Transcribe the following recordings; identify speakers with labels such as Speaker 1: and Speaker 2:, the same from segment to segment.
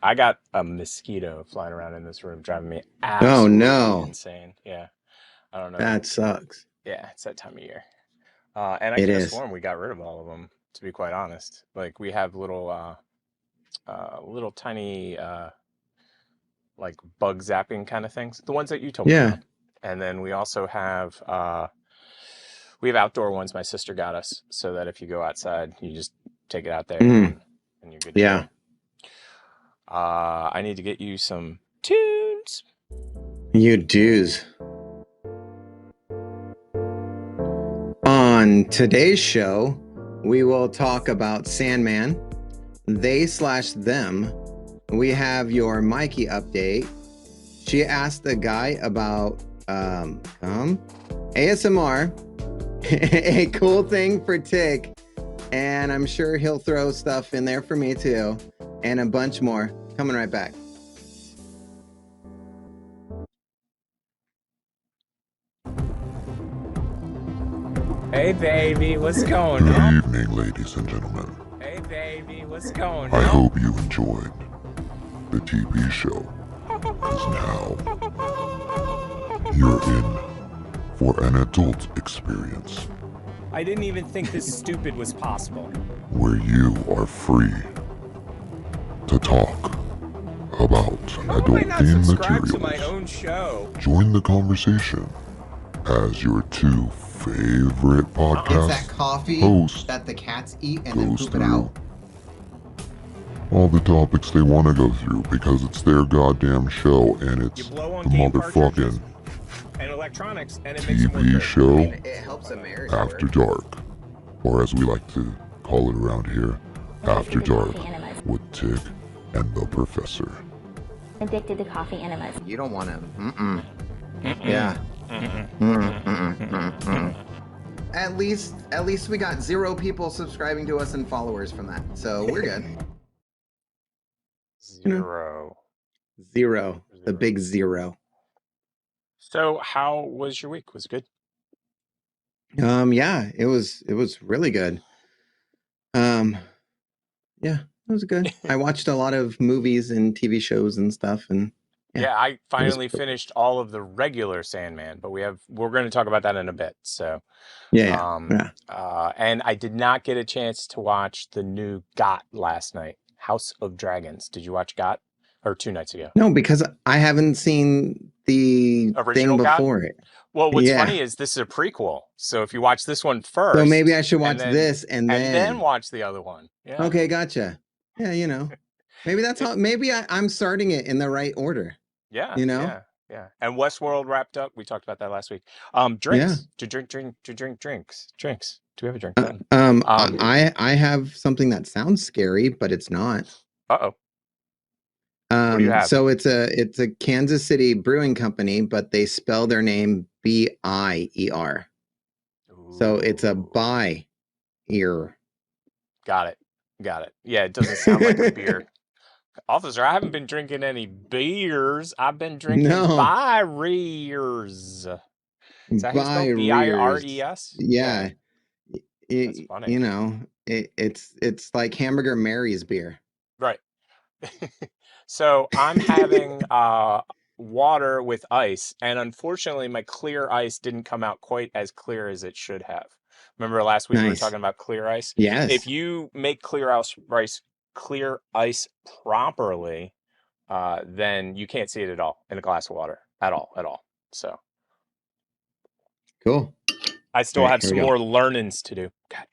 Speaker 1: I got a mosquito flying around in this room, driving me
Speaker 2: Oh
Speaker 1: absolutely
Speaker 2: no,
Speaker 1: insane. Yeah, I don't know.
Speaker 2: that sucks.
Speaker 1: Yeah, it's that time of year. And I
Speaker 2: It
Speaker 1: could have
Speaker 2: is.
Speaker 1: sworn we got rid of all of them, to be quite honest. Like we have little tiny like bug zapping kind of things, the ones that you told me
Speaker 2: Yeah.
Speaker 1: about. And then we also have we have outdoor ones my sister got us, so that if you go outside, you just take it out there
Speaker 2: Mm,
Speaker 1: and you're good to go.
Speaker 2: yeah.
Speaker 1: I need to get you some tunes.
Speaker 2: You do's. On today's show, we will talk about Sandman, they/them. We have your Mikey update. She asked the guy about ASMR, a cool thing for Tick, and I'm sure he'll throw stuff in there for me too, and a bunch more. Coming right back.
Speaker 1: Hey baby, what's going on?
Speaker 3: Good evening, ladies and gentlemen.
Speaker 1: Hey baby, what's going
Speaker 3: I
Speaker 1: on?
Speaker 3: hope you enjoyed the TV show, because now you're in for an adult experience
Speaker 1: I didn't even think this stupid was possible.
Speaker 3: where you are free to talk about
Speaker 1: How am I not
Speaker 3: adult-themed
Speaker 1: subscribed to my
Speaker 3: materials.
Speaker 1: own show?
Speaker 3: Join the conversation as your two favorite
Speaker 2: It's
Speaker 3: podcast
Speaker 2: that coffee
Speaker 3: hosts
Speaker 2: that the cats eat and then
Speaker 3: goes
Speaker 2: poop it
Speaker 3: through
Speaker 2: out.
Speaker 3: all the topics they want to go through because it's their goddamn show and
Speaker 1: You
Speaker 3: it's
Speaker 1: blow on
Speaker 3: the
Speaker 1: game
Speaker 3: motherfucking
Speaker 1: cartridges and electronics, and it makes them work
Speaker 3: TV
Speaker 1: great.
Speaker 3: show
Speaker 2: It helps a marriage.
Speaker 3: After Dark, or as we like to call it around here, After Dark with Tick and the Professor.
Speaker 4: Addicted to coffee enemas.
Speaker 2: You don't want to. Yeah. At least we got 0 people subscribing to us and followers from that, so we're good.
Speaker 1: Zero.
Speaker 2: Zero. The big 0.
Speaker 1: So, how was your week? Was it good?
Speaker 2: Yeah, it was really good. Yeah, it was good. I watched a lot of movies and TV shows and stuff, and
Speaker 1: Yeah, I
Speaker 2: was
Speaker 1: finally
Speaker 2: cool.
Speaker 1: finished all of the regular Sandman, but we're going to talk about that in a bit. So,
Speaker 2: Yeah.
Speaker 1: and I did not get a chance to watch the new Got last night, House of Dragons. Did you watch Got? Or 2 nights ago?
Speaker 2: No, because I haven't seen the
Speaker 1: Original
Speaker 2: thing
Speaker 1: Got?
Speaker 2: before it.
Speaker 1: Well, what's
Speaker 2: Yeah.
Speaker 1: funny is this is a prequel. So if you watch this one
Speaker 2: So
Speaker 1: first,
Speaker 2: maybe I should watch
Speaker 1: and
Speaker 2: this and then
Speaker 1: watch the other one. Yeah.
Speaker 2: Okay, gotcha. Yeah, maybe that's how. Maybe I'm starting it in the right order.
Speaker 1: Yeah,
Speaker 2: You know?
Speaker 1: yeah. And Westworld wrapped up. We talked about that last week.
Speaker 2: Yeah.
Speaker 1: Drinks. To drink drinks. Drinks. Do we have a drink button?
Speaker 2: I have something that sounds scary, but it's not.
Speaker 1: Uh-oh. What do you have?
Speaker 2: So it's a Kansas City brewing company, but they spell their name Bier. So it's a buy ear.
Speaker 1: Got it. Yeah, it doesn't sound like a beer. Officer, I haven't been drinking any beers. I've been drinking Byres. Is that how you spell Bires?
Speaker 2: Yeah.
Speaker 1: That's funny.
Speaker 2: It's like Hamburger Mary's beer.
Speaker 1: Right. So I'm having water with ice, and unfortunately my clear ice didn't come out quite as clear as it should have. Remember last week we were
Speaker 2: Nice.
Speaker 1: talking about clear ice?
Speaker 2: Yes.
Speaker 1: If you make clear ice properly, then you can't see it at all in a glass of water. At all. So
Speaker 2: Cool.
Speaker 1: I still have some more learnings to do. God.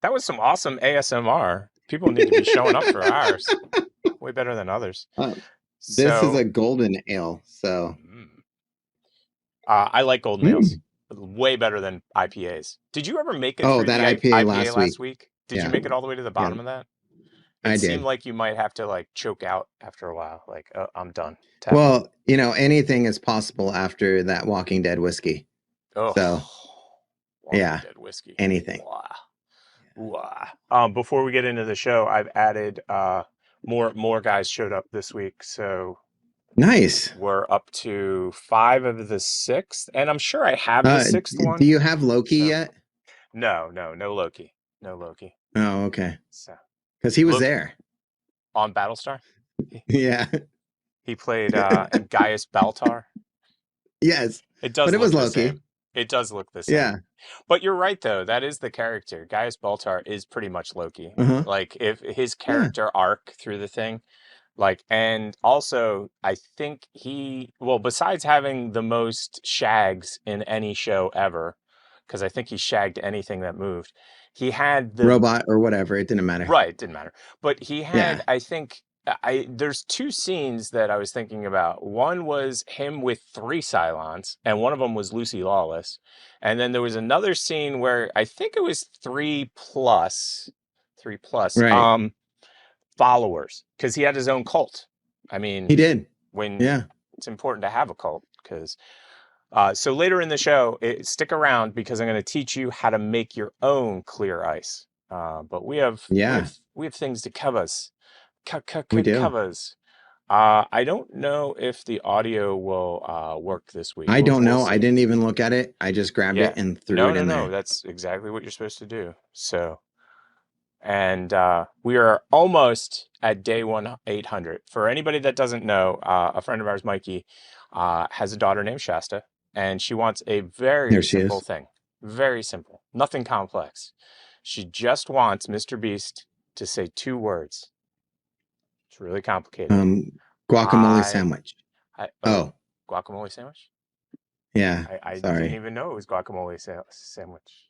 Speaker 1: That was some awesome ASMR. People need to be showing up for ours. Way better than others.
Speaker 2: This is a golden ale, so
Speaker 1: I like golden ales. Way better than IPAs. Did you ever make it through
Speaker 2: that
Speaker 1: the
Speaker 2: IPA
Speaker 1: last week? Did
Speaker 2: Yeah.
Speaker 1: you make it all the way to the bottom of that? It seemed like you might have to like choke out after a while. Like, I'm done.
Speaker 2: Well, anything is possible after that Walking Dead whiskey.
Speaker 1: Oh,
Speaker 2: so
Speaker 1: Walking Dead whiskey.
Speaker 2: Anything.
Speaker 1: Wow. Before we get into the show, I've added more guys showed up this week, so
Speaker 2: nice.
Speaker 1: We're up to 5 of the 6th, and I'm sure I have the 6th one.
Speaker 2: Do you have Loki yet?
Speaker 1: No, no Loki. No Loki.
Speaker 2: Oh, okay.
Speaker 1: So
Speaker 2: Because he was
Speaker 1: look
Speaker 2: there.
Speaker 1: on Battlestar. He,
Speaker 2: Yeah.
Speaker 1: he played Gaius Baltar.
Speaker 2: Yes.
Speaker 1: It
Speaker 2: But
Speaker 1: does
Speaker 2: it was
Speaker 1: look the
Speaker 2: Loki.
Speaker 1: same. It does look the same.
Speaker 2: Yeah.
Speaker 1: But you're right though. That is the character. Gaius Baltar is pretty much Loki.
Speaker 2: Uh-huh.
Speaker 1: Like if his
Speaker 2: Yeah.
Speaker 1: character arc through the thing, like, and also I think well, besides having the most shags in any show ever, because I think he shagged anything that moved, he had the
Speaker 2: Robot or whatever. It didn't matter.
Speaker 1: right, it didn't matter. But he had,
Speaker 2: Yeah.
Speaker 1: I think, there's two scenes that I was thinking about. One was him with three Cylons, and one of them was Lucy Lawless. And then there was another scene where I think it was three plus
Speaker 2: Right.
Speaker 1: followers, because he had his own cult. I
Speaker 2: He
Speaker 1: mean,
Speaker 2: did.
Speaker 1: when
Speaker 2: Yeah.
Speaker 1: it's important to have a cult, because so later in the show, stick around because I'm going to teach you how to make your own clear ice. But
Speaker 2: Yeah.
Speaker 1: we have things to covers,
Speaker 2: We do.
Speaker 1: covers. I don't know if the audio will work this week.
Speaker 2: I don't
Speaker 1: We'll
Speaker 2: know. I
Speaker 1: see.
Speaker 2: didn't even look at it. I just grabbed
Speaker 1: Yeah.
Speaker 2: it and threw
Speaker 1: No,
Speaker 2: it
Speaker 1: no,
Speaker 2: in
Speaker 1: no.
Speaker 2: there.
Speaker 1: That's exactly what you're supposed to do. So, and we are almost at day 800. For anybody that doesn't know, a friend of ours, Mikey, has a daughter named Shasta, and she wants a
Speaker 2: There
Speaker 1: very
Speaker 2: she
Speaker 1: simple
Speaker 2: is.
Speaker 1: thing. Very simple. Nothing complex. She just wants Mr. Beast to say two words. It's really complicated.
Speaker 2: Um, Guacamole
Speaker 1: I,
Speaker 2: sandwich.
Speaker 1: oh,
Speaker 2: Oh,
Speaker 1: guacamole sandwich?
Speaker 2: yeah.
Speaker 1: I didn't
Speaker 2: Sorry.
Speaker 1: even know it was guacamole sandwich.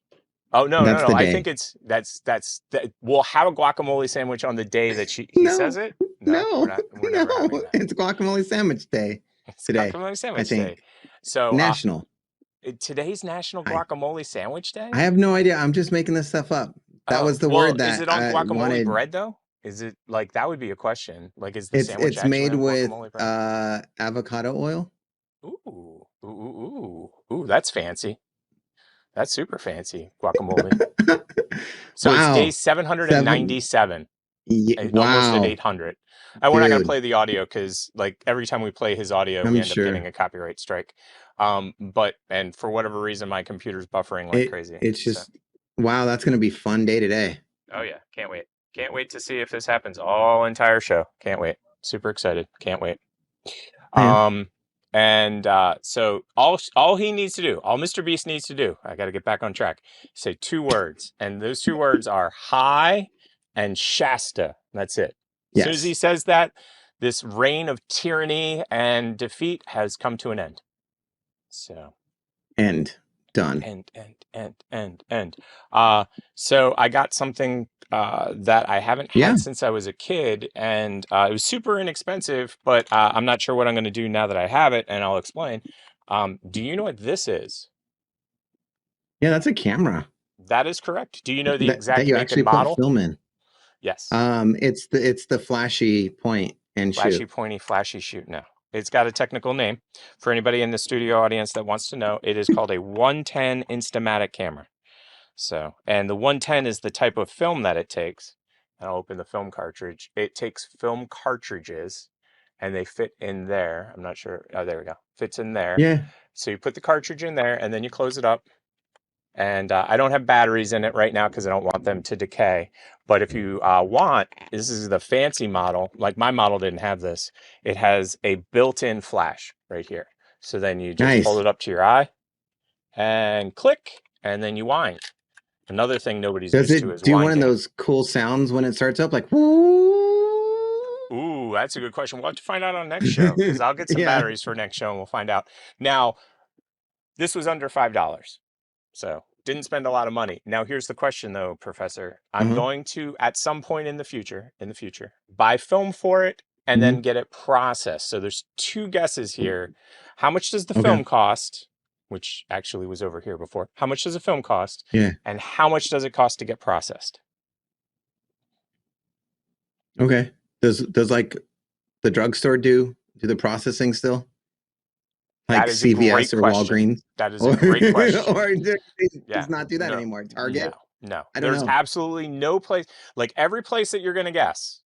Speaker 1: Oh no, no,
Speaker 2: That's
Speaker 1: no.
Speaker 2: the
Speaker 1: I
Speaker 2: day.
Speaker 1: think that we'll have a guacamole sandwich on the day that he says
Speaker 2: No,
Speaker 1: it. No,
Speaker 2: no,
Speaker 1: we're never having
Speaker 2: no.
Speaker 1: that.
Speaker 2: It's guacamole sandwich day
Speaker 1: It's
Speaker 2: today,
Speaker 1: guacamole
Speaker 2: I
Speaker 1: sandwich day.
Speaker 2: think.
Speaker 1: So
Speaker 2: National.
Speaker 1: today's National
Speaker 2: I
Speaker 1: Guacamole Sandwich
Speaker 2: I
Speaker 1: Day?
Speaker 2: have no idea. I'm just making this stuff up. That
Speaker 1: Oh,
Speaker 2: was the
Speaker 1: well,
Speaker 2: word
Speaker 1: is
Speaker 2: that
Speaker 1: it on
Speaker 2: I
Speaker 1: guacamole
Speaker 2: wanted.
Speaker 1: bread though? Is it like that would be a question. Like is the sandwich
Speaker 2: It's
Speaker 1: actually
Speaker 2: made
Speaker 1: on
Speaker 2: with
Speaker 1: guacamole bread?
Speaker 2: avocado oil.
Speaker 1: Ooh, that's fancy. That's super fancy guacamole. So it's day
Speaker 2: Wow. Seven.
Speaker 1: 797, almost at
Speaker 2: Wow,
Speaker 1: 800. And we're not going to
Speaker 2: dude.
Speaker 1: play the audio because, like, every time we play his audio, we
Speaker 2: I'm
Speaker 1: end up getting
Speaker 2: sure
Speaker 1: a copyright strike. And for whatever reason, my computer's buffering like crazy.
Speaker 2: it's
Speaker 1: So,
Speaker 2: just wow, that's gonna be fun day today.
Speaker 1: oh yeah, can't wait. Can't wait to see if this happens all entire show. Can't wait. Super excited. Can't wait.
Speaker 2: Yeah.
Speaker 1: Um, so all he needs to do, all Mr. Beast needs to do, I got to get back on track. Say two words, and those two words are hi and Shasta. That's it. As soon as he
Speaker 2: Yes.
Speaker 1: says that, this reign of tyranny and defeat has come to an end. So
Speaker 2: And done.
Speaker 1: end. So I got something that I haven't
Speaker 2: Yeah.
Speaker 1: had since I was a kid, and it was super inexpensive, but I'm not sure what I'm going to do now that I have it, and I'll explain. Do you know what this is?
Speaker 2: Yeah, that's a camera
Speaker 1: That is correct. Do you know the
Speaker 2: that
Speaker 1: exact
Speaker 2: you
Speaker 1: make and
Speaker 2: actually put
Speaker 1: model?
Speaker 2: film in.
Speaker 1: Yes.
Speaker 2: It's the flashy point and
Speaker 1: Flashy,
Speaker 2: shoot.
Speaker 1: pointy, flashy shoot. No. It's got a technical name. For anybody in the studio audience that wants to know, it is called a 110 Instamatic camera. So, and the 110 is the type of film that it takes. I'll open the film cartridge. It takes film cartridges and they fit in there. I'm not sure. Oh, there we go. Fits in there.
Speaker 2: Yeah.
Speaker 1: So you put the cartridge in there and then you close it up. And I don't have batteries in it right now because I don't want them to decay. But if you want, this is the fancy model. Like my model didn't have this. It has a built-in flash right here. So then you just hold
Speaker 2: Nice.
Speaker 1: it up to your eye and click, and then you wind. Another thing nobody's
Speaker 2: Does
Speaker 1: used to
Speaker 2: it
Speaker 1: is
Speaker 2: do one of
Speaker 1: winding.
Speaker 2: those cool sounds when it starts up like whoo?
Speaker 1: Ooh, that's a good question. We'll have to find out on next show because I'll get some
Speaker 2: Yeah.
Speaker 1: batteries for next show and we'll find out. Now, this was under $5, so didn't spend a lot of money. Now, here's the question though, Professor. I'm
Speaker 2: Uh-huh.
Speaker 1: going to, at some point in the future, buy film for it and
Speaker 2: Hmm.
Speaker 1: then get it processed. So there's two guesses here. How much does the
Speaker 2: Okay.
Speaker 1: film cost? Which actually was over here before. How much does a film cost?
Speaker 2: Yeah.
Speaker 1: And how much does it cost to get processed?
Speaker 2: Okay. Does like the drugstore do the processing still? Like
Speaker 1: That is a great
Speaker 2: CVS or
Speaker 1: question.
Speaker 2: Walgreens?
Speaker 1: That is a
Speaker 2: Or
Speaker 1: great question.
Speaker 2: or
Speaker 1: Yeah.
Speaker 2: does not do that
Speaker 1: No,
Speaker 2: anymore.
Speaker 1: no,
Speaker 2: Target?
Speaker 1: no.
Speaker 2: I don't
Speaker 1: There's
Speaker 2: know.
Speaker 1: absolutely no place, like every place that you're going to guess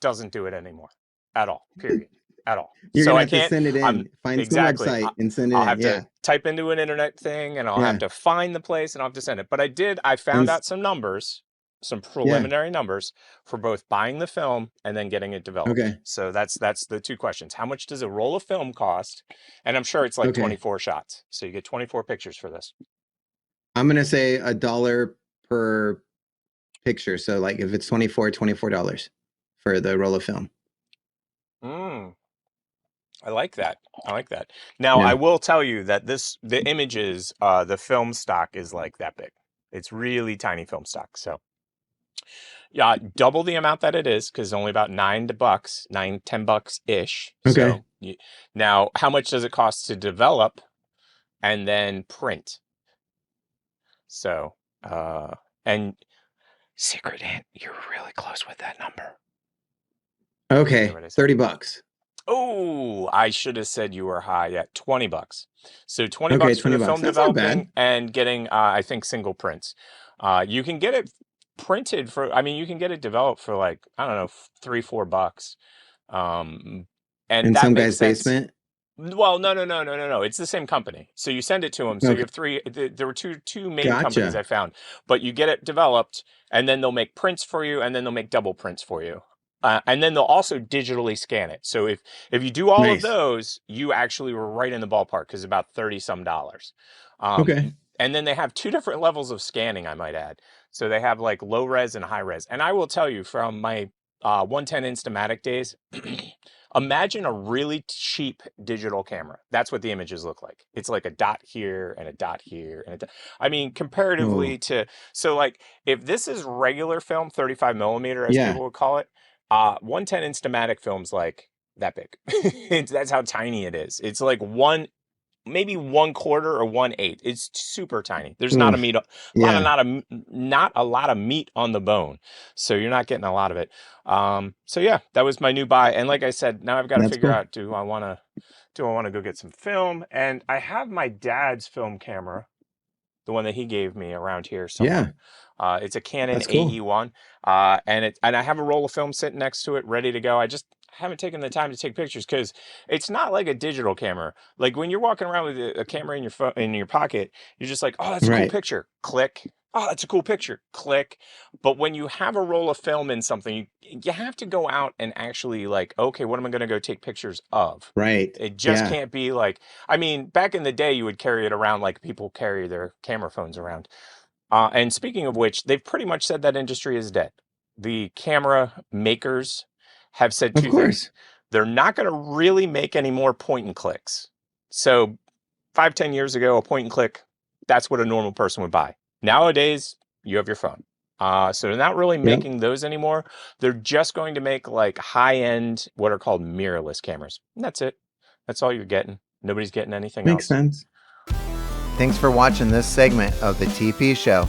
Speaker 1: doesn't do it anymore at all, period. at all.
Speaker 2: You're
Speaker 1: So
Speaker 2: gonna
Speaker 1: I
Speaker 2: have to
Speaker 1: can't.
Speaker 2: send it
Speaker 1: I'm
Speaker 2: in. Find some
Speaker 1: exactly.
Speaker 2: website and send it
Speaker 1: I'll
Speaker 2: in.
Speaker 1: have
Speaker 2: Yeah.
Speaker 1: to type into an internet thing, and I'll have
Speaker 2: Yeah.
Speaker 1: to find the place, and I'll have to send it. But I
Speaker 2: And
Speaker 1: found out some numbers, some
Speaker 2: yeah.
Speaker 1: preliminary numbers for both buying the film and then getting it developed.
Speaker 2: Okay.
Speaker 1: So that's the two questions. How much does a roll of film cost? And I'm sure it's like
Speaker 2: Okay.
Speaker 1: 24 shots. So you get 24 pictures for this.
Speaker 2: I'm gonna say $1 per picture. So like if it's $24 for the roll of film.
Speaker 1: Mm. I like that. I like that. Now, I
Speaker 2: Yeah.
Speaker 1: will tell you that the images, the film stock is like that big. It's really tiny film stock. So, yeah, double the amount that it is because only about $10 ish.
Speaker 2: Okay.
Speaker 1: So, now, how much does it cost to develop and then print? So, and secret hint, you're really close with that number.
Speaker 2: Okay.
Speaker 1: What I said.
Speaker 2: $30.
Speaker 1: Oh, I should have said you were high at $20. So 20
Speaker 2: Okay,
Speaker 1: bucks for the
Speaker 2: 20 bucks.
Speaker 1: film
Speaker 2: That's not bad.
Speaker 1: developing and getting, I think, single prints. You can get it printed for, I mean, you can get it developed for like, I don't know, $3-4. And
Speaker 2: In
Speaker 1: that
Speaker 2: some
Speaker 1: makes
Speaker 2: guy's
Speaker 1: sense.
Speaker 2: basement.
Speaker 1: Well, no. It's the same company. So you send it to them. So you
Speaker 2: Okay.
Speaker 1: have there were two main companies
Speaker 2: Gotcha.
Speaker 1: I found, but you get it developed and then they'll make prints for you and then they'll make double prints for you. And then they'll also digitally scan it. So if you do all of
Speaker 2: Nice.
Speaker 1: those, you actually were right in the ballpark because about $30 some.
Speaker 2: Okay.
Speaker 1: And then they have two different levels of scanning, I might add. So they have like low res and high res. And I will tell you from my 110 Instamatic days, imagine a really cheap digital camera. That's what the images look like. It's like a dot here and a dot here and a dot. I mean, comparatively
Speaker 2: Oh.
Speaker 1: to, so like if this is regular film, 35 millimeter, as
Speaker 2: Yeah.
Speaker 1: people would call it, 110 Instamatic film's like that big. That's how tiny it is. It's like maybe 1/4 or 1/8. It's super tiny. There's not a
Speaker 2: Oof.
Speaker 1: meat,
Speaker 2: Yeah.
Speaker 1: not a lot of meat on the bone, so you're not getting a lot of it. So yeah, that was my new buy, and like I said, now I've got to
Speaker 2: That's
Speaker 1: figure
Speaker 2: cool.
Speaker 1: out do I want to go get some film, and I have my dad's film camera, the one that he gave me around here somewhere. It's a Canon
Speaker 2: That's cool.
Speaker 1: AE1, and I have a roll of film sitting next to it, ready to go. I just haven't taken the time to take pictures because it's not like a digital camera. Like when you're walking around with a camera in your phone in your pocket, you're just like, oh, that's a cool
Speaker 2: Right.
Speaker 1: picture. Click. Oh, that's a cool picture. Click. But when you have a roll of film in something, you have to go out and actually like, okay, what am I going to go take pictures of?
Speaker 2: Right.
Speaker 1: It just
Speaker 2: Yeah.
Speaker 1: can't be like, I mean, back in the day, you would carry it around like people carry their camera phones around. And speaking of which, they've pretty much said that industry is dead. The camera makers have said
Speaker 2: Of
Speaker 1: two things.
Speaker 2: course.
Speaker 1: They're not going to really make any more point and clicks. So 5-10 years ago, a point and click, that's what a normal person would buy. Nowadays, you have your phone. So they're not really
Speaker 2: Yep.
Speaker 1: making those anymore. They're just going to make like high-end, what are called mirrorless cameras. And that's it. That's all you're getting. Nobody's getting anything
Speaker 2: Makes
Speaker 1: else.
Speaker 2: sense.
Speaker 5: Thanks for watching this segment of the TP Show.